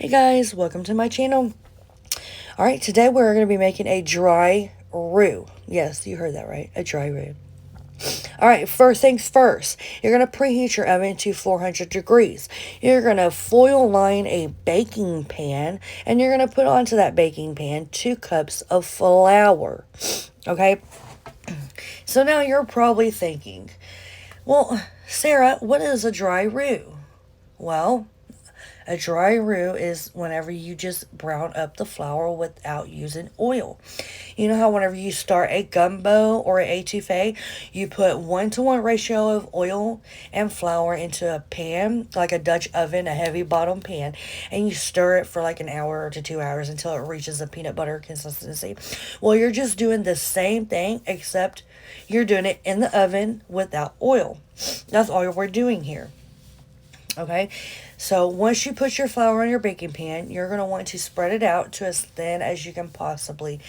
Hey guys, welcome to my channel. Alright, today we're going to be making a dry roux. Yes, you heard that right, a dry roux. Alright, first things first, you're going to preheat your oven to 400 degrees. You're going to foil line a baking pan, and you're going to put onto that baking pan 2 cups of flour. Okay, so now you're probably thinking, well, Sarah, what is a dry roux? Well, a dry roux is whenever you just brown up the flour without using oil. You know how whenever you start a gumbo or an etouffee, you put 1-to-1 ratio of oil and flour into a pan, like a Dutch oven, a heavy bottom pan, and you stir it for like an hour to 2 hours until it reaches a peanut butter consistency. Well, you're just doing the same thing, except you're doing it in the oven without oil. That's all we're doing here. Okay, so once you put your flour in your baking pan, you're going to want to spread it out to as thin as you can possibly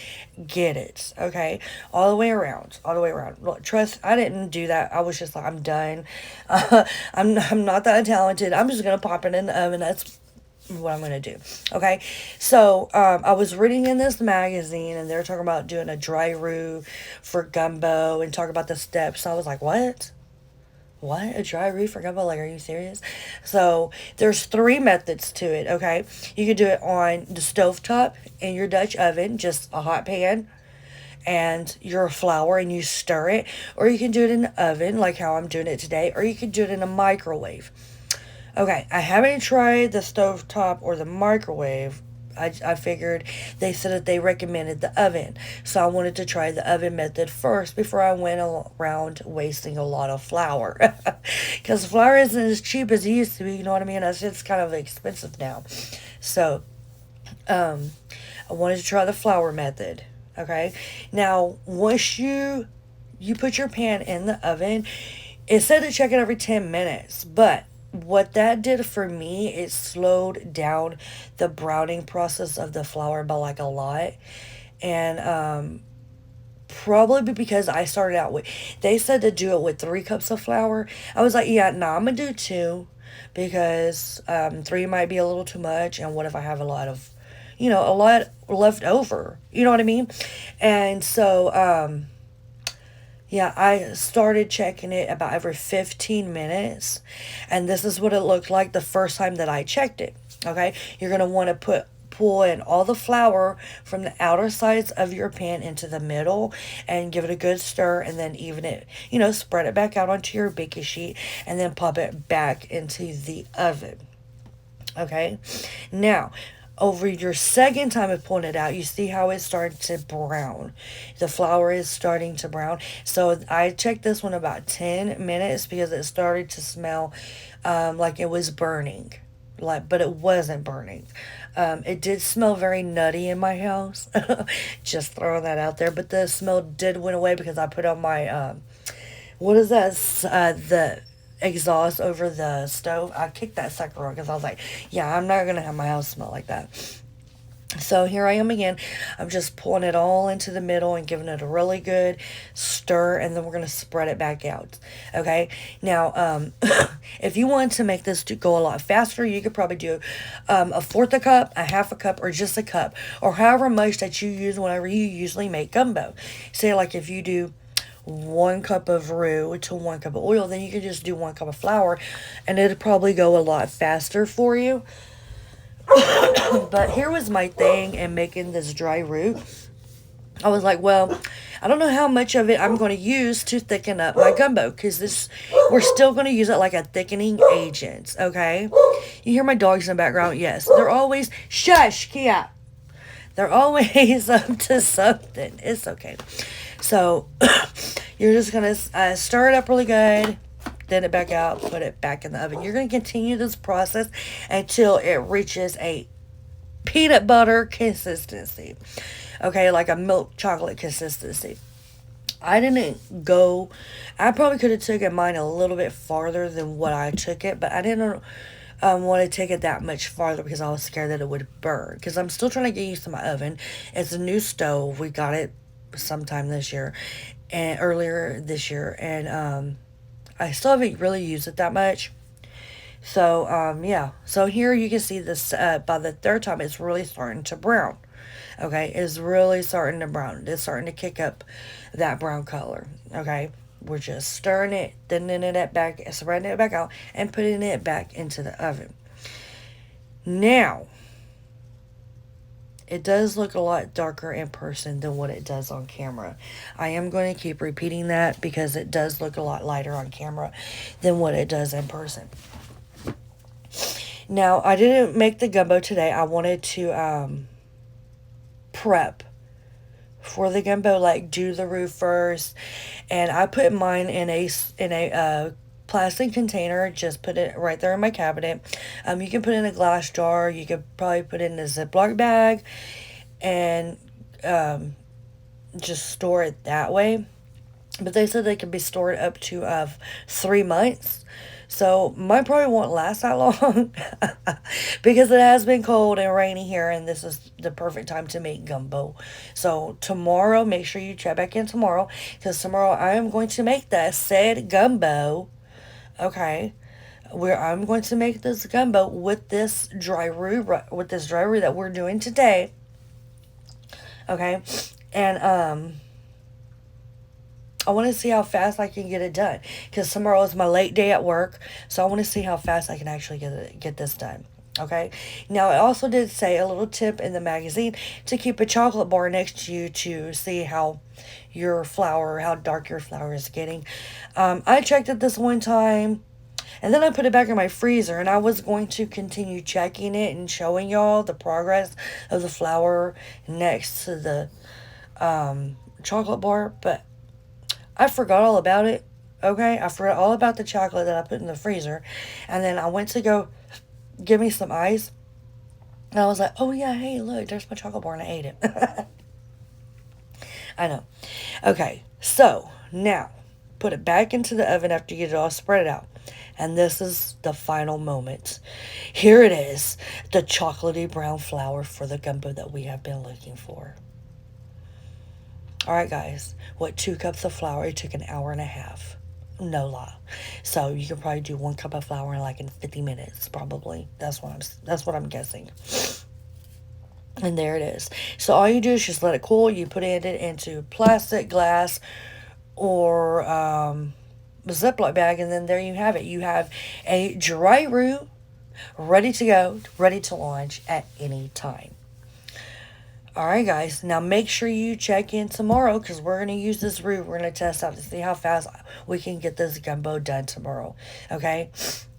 get it. Okay, all the way around, all the way around. Look, trust, I didn't do that. I was just like, I'm done. I'm not that talented. I'm just going to pop it in the oven. That's what I'm going to do. Okay, so I was reading in this magazine and they're talking about doing a dry roux for gumbo and talking about the steps. So I was like, what? A dry roux for gumbo? Like, are you serious? So, there's 3 methods to it, okay? You could do it on the stovetop in your Dutch oven, just a hot pan, and your flour, and you stir it. Or you can do it in the oven, like how I'm doing it today. Or you can do it in a microwave. Okay, I haven't tried the stovetop or the microwave. I figured they said that they recommended the oven. So I wanted to try the oven method first before I went around wasting a lot of flour. Because flour isn't as cheap as it used to be, you know what I mean? It's kind of expensive now. So I wanted to try the flour method. Okay, now once you put your pan in the oven, it said to check it every 10 minutes, but what that did for me, it slowed down the browning process of the flour by like a lot. And probably because I started out with, they said to do it with 3 cups of flour. I was like, yeah, no, I'm gonna do 2 because 3 might be a little too much. And what if I have a lot of, a lot left over? You know what I mean? And so, yeah, I started checking it about every 15 minutes, and this is what it looked like the first time that I checked it. Okay, you're gonna want to pull in all the flour from the outer sides of your pan into the middle and give it a good stir, and then even it, spread it back out onto your baking sheet, and then pop it back into the oven. Okay, now over your second time of pulling it out, you see how it started to brown. The flour is starting to brown. So I checked this one about 10 minutes because it started to smell like it was burning. But it wasn't burning. It did smell very nutty in my house. Just throwing that out there. But the smell did went away because I put on my, what is that? The exhaust over the stove. I kicked that sucker on because I was like, yeah, I'm not going to have my house smell like that. So here I am again. I'm just pulling it all into the middle and giving it a really good stir, and then we're going to spread it back out. Okay. Now, if you want to make this to go a lot faster, you could probably do 1/4 a cup, a 1/2 a cup, or just a cup, or however much that you use whenever you usually make gumbo. Say like if you do 1 cup of roux to 1 cup of oil, then you can just do 1 cup of flour, and it'll probably go a lot faster for you. But here was my thing in making this dry roux. I was like, well, I don't know how much of it I'm going to use to thicken up my gumbo, because we're still going to use it like a thickening agent. Okay, you hear my dogs in the background? Yes, they're always shush, Kia. They're always up to something. It's okay. So you're just going to stir it up really good, then it back out, put it back in the oven. You're going to continue this process until it reaches a peanut butter consistency. Okay, like a milk chocolate consistency. I probably could have taken mine a little bit farther than what I took it, but I didn't want to take it that much farther because I was scared that it would burn. Because I'm still trying to get used to my oven. It's a new stove. We got it sometime this year, and earlier this year, and I still haven't really used it that much. So, yeah. So here you can see this, by the third time, it's really starting to brown. Okay, it's really starting to brown. It's starting to kick up that brown color. Okay, we're just stirring it, thinning it back, spreading it back out, and putting it back into the oven. Now, it does look a lot darker in person than what it does on camera. I am going to keep repeating that because it does look a lot lighter on camera than what it does in person. Now, I didn't make the gumbo today. I wanted to prep for the gumbo, like do the roux first, and I put mine in a plastic container. Just put it right there in my cabinet. You can put it in a glass jar. You could probably put it in a Ziploc bag, and just store it that way. But they said they can be stored up to 3 months. So mine probably won't last that long because it has been cold and rainy here, and this is the perfect time to make gumbo. So tomorrow, make sure you check back in tomorrow because tomorrow I am going to make that said gumbo. Okay, where I'm going to make this gumbo with this dry roux, that we're doing today. Okay, and I want to see how fast I can get it done because tomorrow is my late day at work, so I want to see how fast I can actually get this done. Okay. Now I also did say a little tip in the magazine to keep a chocolate bar next to you to see how dark your flour is getting. I checked it this one time, and then I put it back in my freezer, and I was going to continue checking it and showing y'all the progress of the flour next to the chocolate bar, but I forgot all about it. Okay, I forgot all about the chocolate that I put in the freezer, and then I went to go give me some ice, and I was like, "Oh yeah, hey, look, there's my chocolate bar," and I ate it. I know. Okay, so now put it back into the oven after you get it all spread it out, and this is the final moment. Here it is, the chocolatey brown flour for the gumbo that we have been looking for. All right, guys, what 2 cups of flour? It took an hour and a half. No lie. So you can probably do 1 cup of flour in 50 minutes, probably. That's what I'm guessing. And there it is. So all you do is just let it cool. You put it into plastic, glass, or a Ziploc bag, and then there you have it. You have a dry roux ready to go, ready to launch at any time. All right, guys. Now make sure you check in tomorrow because we're going to use this roux. We're going to test out to see how fast we can get this gumbo done tomorrow. Okay?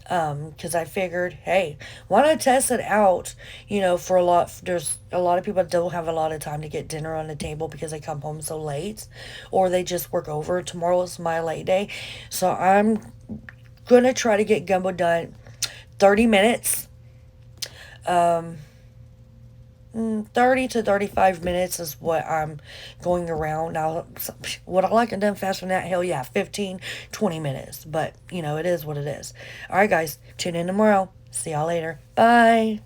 Because I figured, hey, why not test it out? There's a lot of people that don't have a lot of time to get dinner on the table because they come home so late or they just work over. Tomorrow's my late day. So I'm going to try to get gumbo done 30 minutes. 30 to 35 minutes is what I'm going around. Now, would I like it done faster than that? Hell yeah, 15, 20 minutes. But, it is what it is. All right, guys, tune in tomorrow. See y'all later. Bye.